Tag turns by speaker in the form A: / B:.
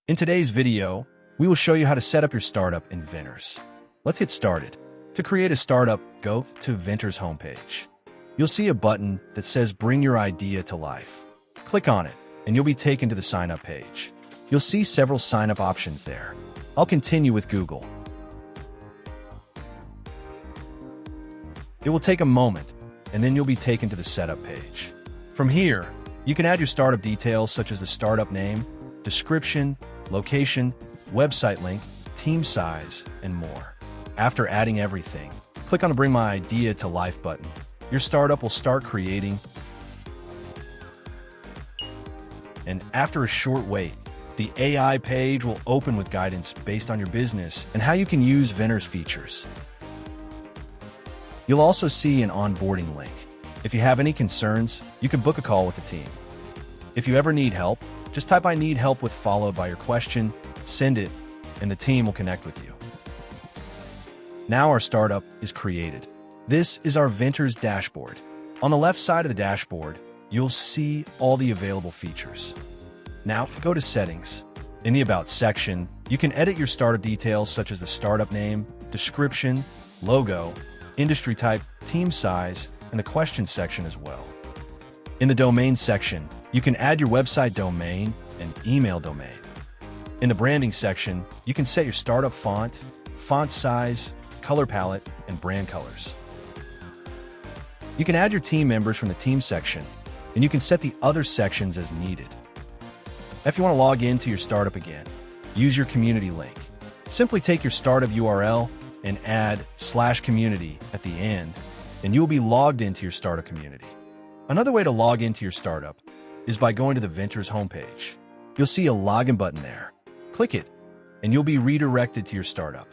A: In today's video, we will show you how to set up your startup in Venturz. Let's get started. To create a startup, go to Venturz homepage. You'll see a button that says Bring Your Idea to Life. Click on it, and you'll be taken to the sign-up page. You'll see several sign-up options there. I'll continue with Google. It will take a moment, and then you'll be taken to the setup page. From here, you can add your startup details such as the startup name, description, location, website link, team size, and more. After adding everything, click on the Bring My Idea to Life button. Your startup will start creating, and after a short wait, the AI page will open with guidance based on your business and how you can use Venturz features. You'll also see an onboarding link. If you have any concerns, you can book a call with the team. If you ever need help, just type "I need help" with followed by your question, send it, and the team will connect with you. Now our startup is created. This is our Venturz dashboard. On the left side of the dashboard, you'll see all the available features. Now go to Settings. In the About section, you can edit your startup details such as the startup name, description, logo, industry type, team size, and the question section as well. In the Domain section, you can add your website domain and email domain. In the Branding section, you can set your startup font, font size, color palette, and brand colors. You can add your team members from the Team section, and you can set the other sections as needed. If you want to log into your startup again, use your community link. Simply take your startup URL and add /community at the end, and you will be logged into your startup community. Another way to log into your startup is by going to the Venturz homepage. You'll see a login button there. Click it, and you'll be redirected to your startup.